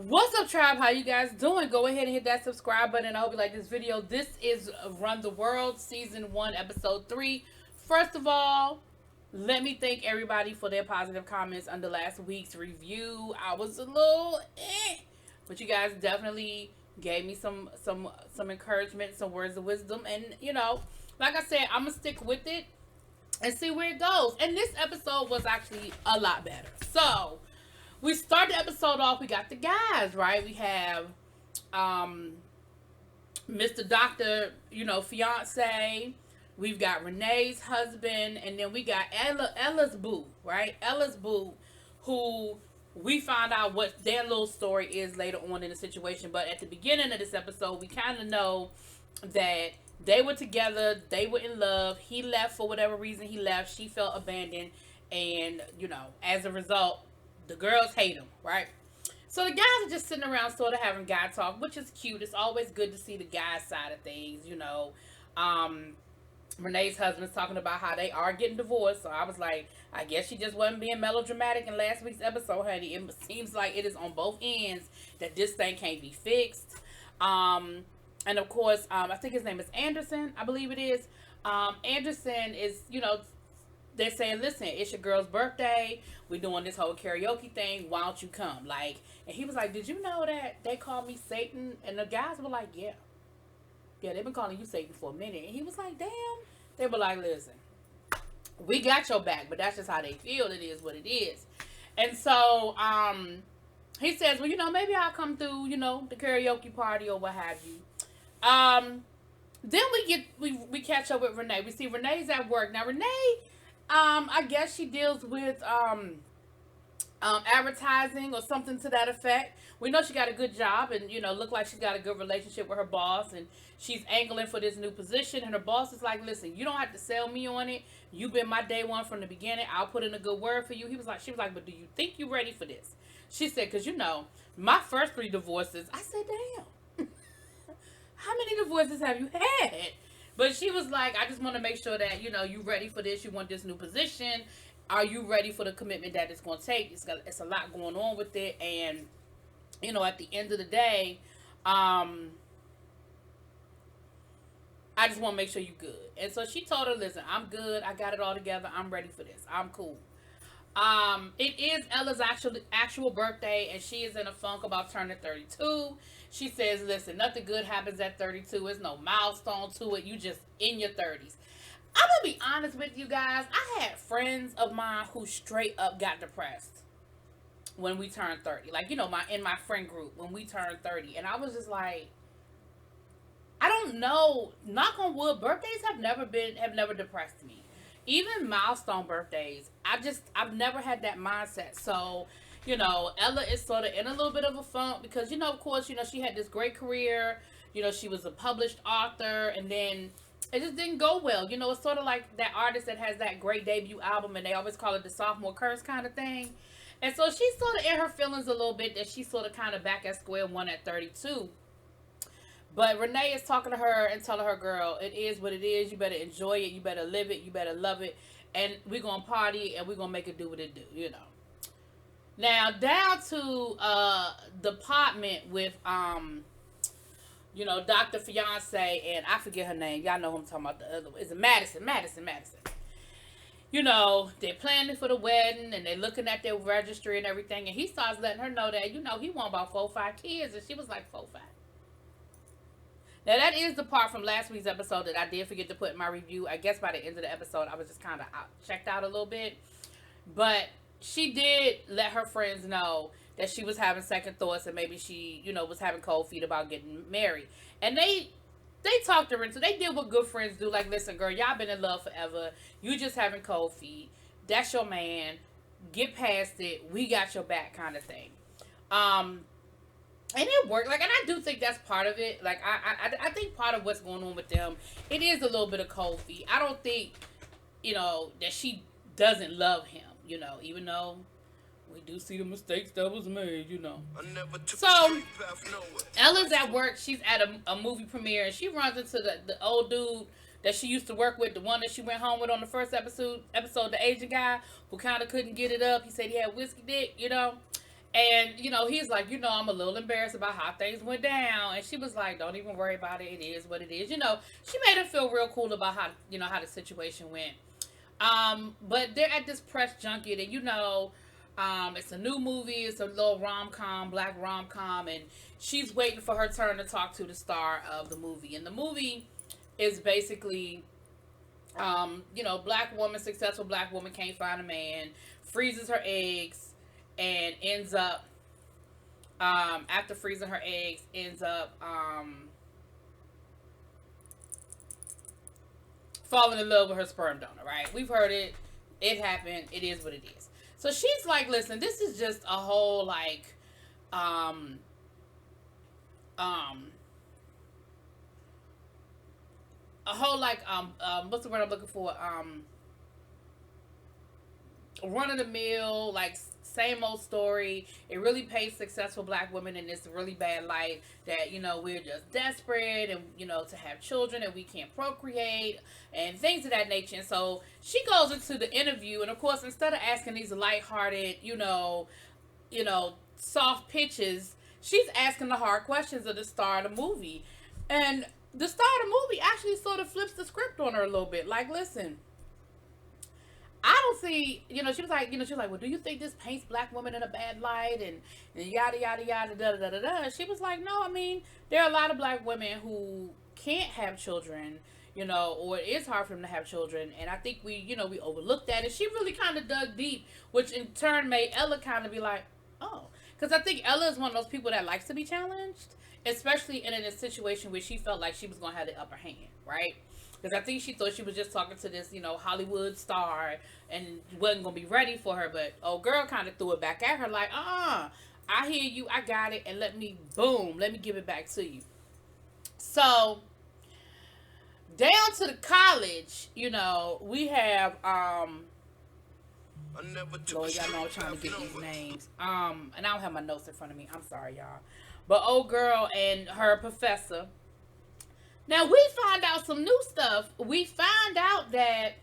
What's up, tribe? How you guys doing? Go ahead and hit that subscribe button. I hope you like this video. This is Run the World Season 1 Episode 3. First of all, let me thank everybody for their positive comments under last week's review. I was a little but you guys definitely gave me some encouragement, some words of wisdom, and like I said, I'm gonna stick with it and see where it goes. And this episode was actually a lot better. So we start the episode off. We got the guys, right? We have Mr. Doctor, fiance. We've got Renee's husband, and then we got Ella's boo, right? Ella's boo, who we find out what their little story is later on in the situation. But at the beginning of this episode, we kind of know that they were together, they were in love. He left for whatever reason he left. She felt abandoned, and as a result, the girls hate him, right? So the guys are just sitting around sort of having guy talk, which is cute. It's always good to see the guy side of things, Renee's husband's talking about how they are getting divorced. So I was like, I guess she just wasn't being melodramatic in last week's episode, honey. It seems like it is on both ends that this thing can't be fixed. And of course, I think his name is Anderson, I believe it is. Anderson is, they're saying, listen, it's your girl's birthday. We're doing this whole karaoke thing. Why don't you come? And he was like, did you know that they call me Satan? And the guys were like, yeah. Yeah, they've been calling you Satan for a minute. And he was like, damn. They were like, listen, we got your back, but that's just how they feel. It is what it is. And so, he says, well, maybe I'll come through, the karaoke party or what have you. Then we catch up with Renee. We see Renee's at work. Now, Renee, I guess she deals with advertising or something to that effect. We know she got a good job and, look like she's got a good relationship with her boss, and she's angling for this new position. And her boss is like, listen, you don't have to sell me on it. You've been my day one from the beginning. I'll put in a good word for you. She was like, but do you think you're ready for this? She said, because, my first 3 divorces, I said, damn, how many divorces have you had? But she was like, I just want to make sure that, you're ready for this. You want this new position. Are you ready for the commitment that it's going to take? It's a lot going on with it. And, at the end of the day, I just want to make sure you're good. And so she told her, listen, I'm good. I got it all together. I'm ready for this. I'm cool. It is Ella's actual birthday, and she is in a funk about turning 32. She says, listen, nothing good happens at 32. There's no milestone to it. You just in your 30s. I'm going to be honest with you guys. I had friends of mine who straight up got depressed when we turned 30. In my friend group, when we turned 30. And I was just like, I don't know. Knock on wood, birthdays have never depressed me. Even milestone birthdays, I've never had that mindset. So, Ella is sort of in a little bit of a funk because, of course, she had this great career. She was a published author, and then it just didn't go well. It's sort of like that artist that has that great debut album, and they always call it the sophomore curse kind of thing. And so she's sort of in her feelings a little bit that she's sort of kind of back at square one at 32. But Renee is talking to her and telling her, girl, it is what it is. You better enjoy it. You better live it. You better love it. And we're going to party and we're going to make it do what it do, Now, down to the apartment with, Dr. Fiance, and I forget her name. Y'all know who I'm talking about. The other one. It's Madison. They're planning for the wedding, and they're looking at their registry and everything. And he starts letting her know that, he want about 4 or 5 kids. And she was like, 4 or 5. Now, that is the part from last week's episode that I did forget to put in my review. I guess by the end of the episode, I was just kind of checked out a little bit. But she did let her friends know that she was having second thoughts and maybe she, was having cold feet about getting married. And they talked her into, they did what good friends do. Like, listen, girl, y'all been in love forever. You just having cold feet. That's your man. Get past it. We got your back kind of thing. And it worked. And I do think that's part of it. I think part of what's going on with them, it is a little bit of cold feet. I don't think, that she doesn't love him, even though we do see the mistakes that was made, So, Ella's at work. She's at a movie premiere, and she runs into the old dude that she used to work with, the one that she went home with on the first episode, the Asian guy who kind of couldn't get it up. He said he had whiskey dick, And, he's like, I'm a little embarrassed about how things went down. And she was like, don't even worry about it. It is what it is. She made him feel real cool about how the situation went. But they're at this press junket, and it's a new movie. It's a little rom-com, black rom-com, and she's waiting for her turn to talk to the star of the movie. And the movie is basically, black woman, successful black woman, can't find a man, freezes her eggs, and ends up, after freezing her eggs, ends up falling in love with her sperm donor, right? We've heard it. It happened. It is what it is. So she's like, listen, this is just a whole, like, what's the word I'm looking for? Run of the mill, like, same old story. It really paints successful black women in this really bad light that, we're just desperate and, to have children and we can't procreate and things of that nature. And so she goes into the interview, and of course, instead of asking these lighthearted, soft pitches, she's asking the hard questions of the star of the movie. And the star of the movie actually sort of flips the script on her a little bit. Like, listen, I don't see, she was like, well, do you think this paints black women in a bad light? And yada, yada, yada, da, da, da, da. She was like, no, I mean, there are a lot of black women who can't have children, or it is hard for them to have children. And I think we overlooked that. And she really kind of dug deep, which in turn made Ella kind of be like, oh. Because I think Ella is one of those people that likes to be challenged, especially in a situation where she felt like she was going to have the upper hand, right? Because I think she thought she was just talking to this, Hollywood star and wasn't going to be ready for her. But old girl kind of threw it back at her like, I hear you, I got it, and let me give it back to you. So, down to the college, we have, Lord, y'all know I'm trying to get these names. And I don't have my notes in front of me. I'm sorry, y'all. But old girl and her professor. Now, we find out some new stuff. We find out that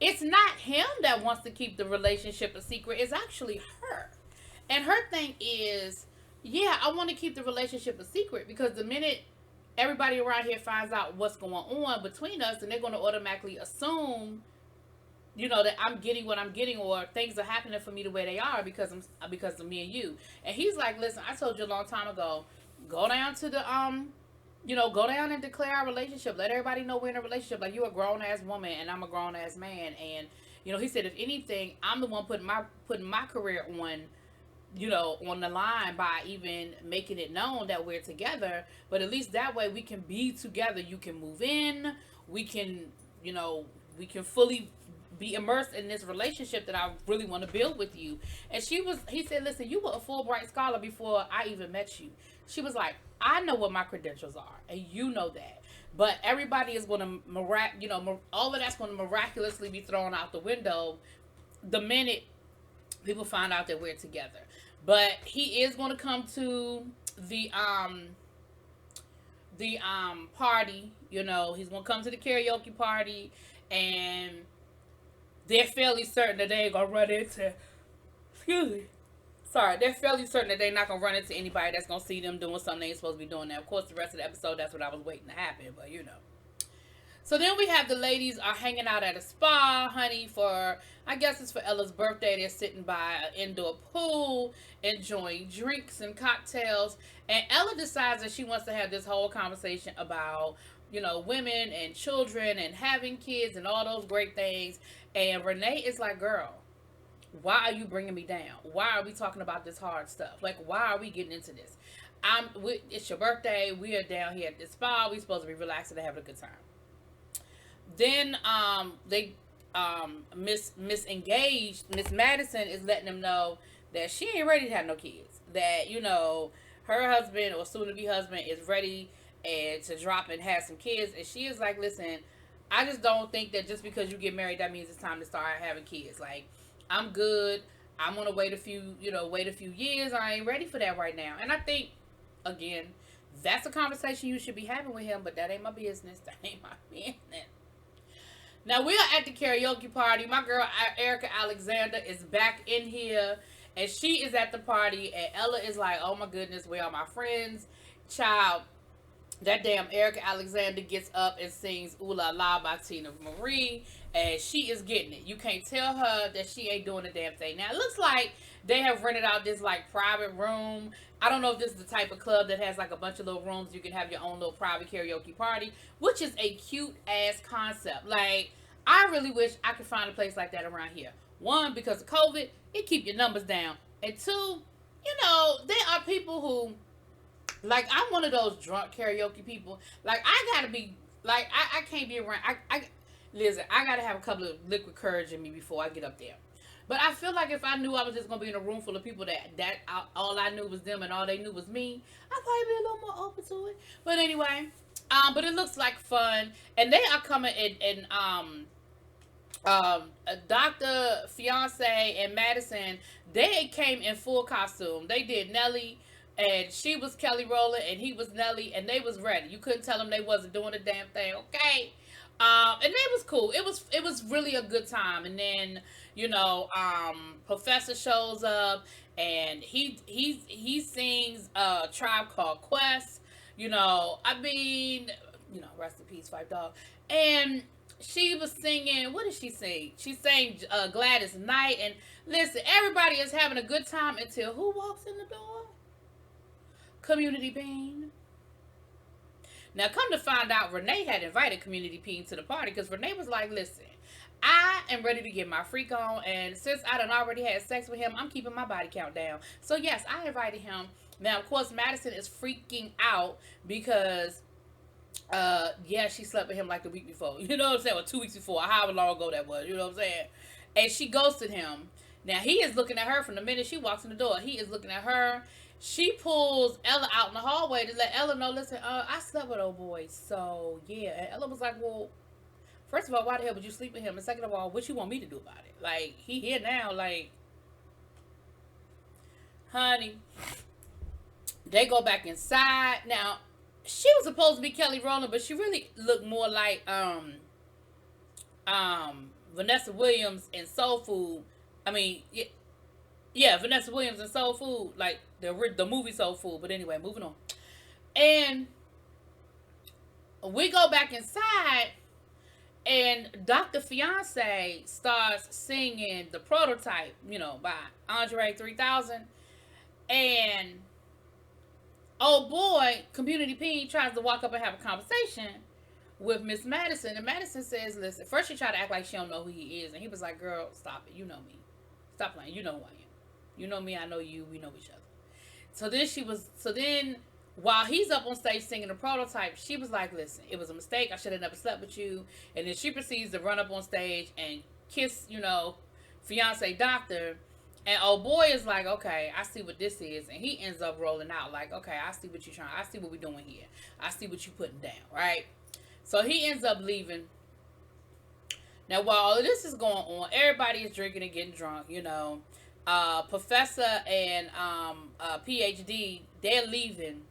it's not him that wants to keep the relationship a secret. It's actually her. And her thing is, yeah, I want to keep the relationship a secret because the minute everybody around here finds out what's going on between us, then they're going to automatically assume, that I'm getting what I'm getting, or things are happening for me the way they are because of me and you. And he's like, listen, I told you a long time ago, go down to the go down and declare our relationship. Let everybody know we're in a relationship. Like, you're a grown ass woman and I'm a grown ass man. And he said, if anything, I'm the one putting my career on, on the line by even making it known that we're together. But at least that way we can be together. You can move in. We can, we can fully be immersed in this relationship that I really want to build with you. And he said, listen, you were a Fulbright scholar before I even met you. She was like, I know what my credentials are, and you know that. But everybody is going to, all of that's going to miraculously be thrown out the window the minute people find out that we're together. But he is going to come to the party. He's going to come to the karaoke party, and they're fairly certain that they ain't going to run into, they're fairly certain that they're not going to run into anybody that's going to see them doing something they ain't supposed to be doing. Now, of course, the rest of the episode, that's what I was waiting to happen, but So then we have the ladies are hanging out at a spa, honey, for, I guess it's for Ella's birthday. They're sitting by an indoor pool, enjoying drinks and cocktails. And Ella decides that she wants to have this whole conversation about, women and children and having kids and all those great things. And Renee is like, girl, why are you bringing me down? Why are we talking about this hard stuff? Like, why are we getting into this? It's your birthday. We are down here at this spa. We're supposed to be relaxing and having a good time. Then Miss Madison is letting them know that she ain't ready to have no kids. That, her husband or soon to be husband is ready and to drop and have some kids. And she is like, listen, I just don't think that just because you get married, that means it's time to start having kids. Like, I'm good. I'm gonna wait a few years. I ain't ready for that right now. And I think, again, that's a conversation you should be having with him, but that ain't my business. That ain't my business. Now, we are at the karaoke party. My girl, Erica Alexander, is back in here. And she is at the party, and Ella is like, oh my goodness, where are my friends? Child, that damn Erica Alexander gets up and sings Ooh La La by Tina Marie, and she is getting it. You can't tell her that she ain't doing a damn thing. Now, it looks like they have rented out this, like, private room. I don't know if this is the type of club that has, like, a bunch of little rooms. You can have your own little private karaoke party, which is a cute-ass concept. Like, I really wish I could find a place like that around here. One, because of COVID, it keep your numbers down. And two, you know, there are people who, like, I'm one of those drunk karaoke people. Like, I gotta be, like, I can't be around. Listen, I gotta have a couple of liquid courage in me before I get up there. But I feel like if I knew I was just gonna be in a room full of people that all I knew was them and all they knew was me, I'd probably be a little more open to it. But anyway, but it looks like fun, and they are coming in Dr. Fiance and Madison, they came in full costume. They did Nelly, and she was Kelly Rowland, and he was Nelly, and they was ready. You couldn't tell them they wasn't doing a damn thing, okay? And it was cool. It was really a good time. And then, you know, Professor shows up, and he sings Tribe Called Quest. You know, I mean, you know, rest in peace, Five Dog. And she was singing, what did she sing? She sang Gladys Knight. And listen, everybody is having a good time until who walks in the door? Community Bean. Now, come to find out, Renee had invited Community Bean to the party because Renee was like, listen, I am ready to get my freak on, and since I done already had sex with him, I'm keeping my body count down. So, yes, I invited him. Now, of course, Madison is freaking out because yeah, she slept with him like the week before. You know what I'm saying? Or 2 weeks before, however long ago that was. You know what I'm saying? And she ghosted him. Now, he is looking at her from the minute she walks in the door. He is looking at her. She pulls Ella out in the hallway to let Ella know, listen, I slept with old boy. So, yeah. And Ella was like, well, first of all, why the hell would you sleep with him? And second of all, what you want me to do about it? Like, he here now. Like, honey. They go back inside. Now, she was supposed to be Kelly Rowland, but she really looked more like Vanessa Williams in Soul Food. I mean, yeah, Vanessa Williams in Soul Food, like the movie Soul Food. But anyway, moving on. And we go back inside, and Dr. Fiance starts singing The Prototype, you know, by Andre 3000. And oh boy, Community Bean tries to walk up and have a conversation with Miss Madison. And Madison says, listen, first she tried to act like she don't know who he is. And he was like, girl, stop it. You know me. Stop playing. You know who I am. You know me. I know you. We know each other. So then while he's up on stage singing The Prototype, she was like, listen, it was a mistake. I should have never slept with you. And then she proceeds to run up on stage and kiss, you know, Fiance Doctor. And old boy is like, okay, I see what this is. And he ends up rolling out like, okay, I see what you're trying. I see what we're doing here. I see what you're putting down, right? So he ends up leaving. Now, while all of this is going on, everybody is drinking and getting drunk, you know. Professor and PhD, they're leaving.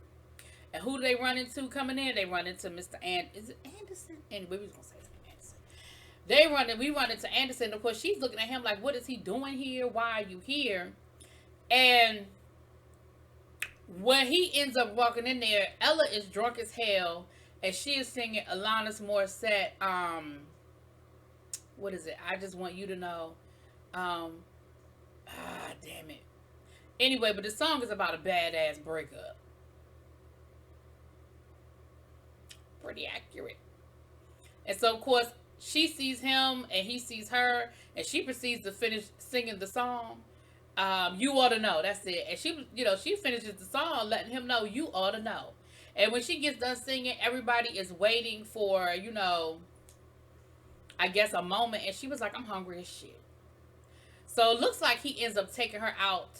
And who do they run into coming in? They run into Mr. Is it Anderson? Anyway, we was going to say his name, Anderson. We run into Anderson. Of course, she's looking at him like, what is he doing here? Why are you here? And when he ends up walking in there, Ella is drunk as hell. And she is singing Alanis Morissette. What is it? I Just Want You to Know. Damn it. Anyway, but the song is about a badass breakup. Pretty accurate. And so, of course, she sees him and he sees her, and she proceeds to finish singing the song. You ought to know. That's it. And she finishes the song letting him know you ought to know. And when she gets done singing, everybody is waiting for, you know, I guess a moment. And she was like, I'm hungry as shit. So it looks like he ends up taking her out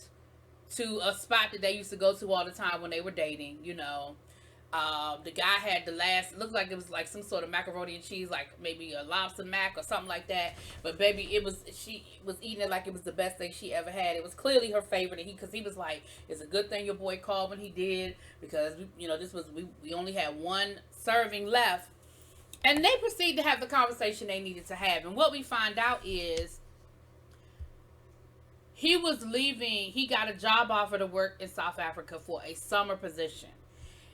to a spot that they used to go to all the time when they were dating, you know. The guy had looked like it was like some sort of macaroni and cheese, like maybe a lobster mac or something like that. But baby, she was eating it like it was the best thing she ever had. It was clearly her favorite. Because he was like, it's a good thing your boy called when he did, because we only had one serving left. And they proceed to have the conversation they needed to have. And what we find out is He was leaving. He got a job offer to work in South Africa for a summer position.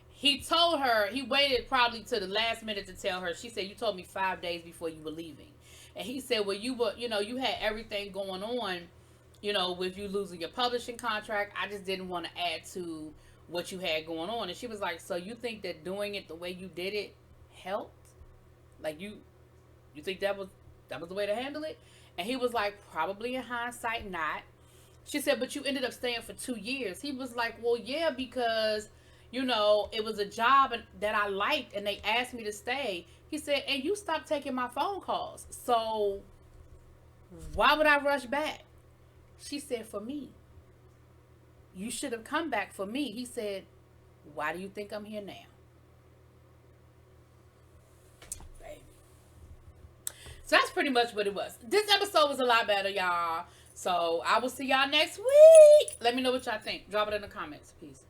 He told her, he waited probably to the last minute to tell her. She said, you told me 5 days before you were leaving. And he said, well, you were, you had everything going on, with you losing your publishing contract. I just didn't want to add to what you had going on. And she was like, so you think that doing it the way you did it helped? Like, you think that was the way to handle it? And he was like, probably in hindsight, not. She said, but you ended up staying for 2 years. He was like, well, yeah, because, it was a job that I liked and they asked me to stay. He said, and you stopped taking my phone calls. So why would I rush back? She said, for me. You should have come back for me. He said, why do you think I'm here now? Baby. So that's pretty much what it was. This episode was a lot better, y'all. So I will see y'all next week. Let me know what y'all think. Drop it in the comments. Peace.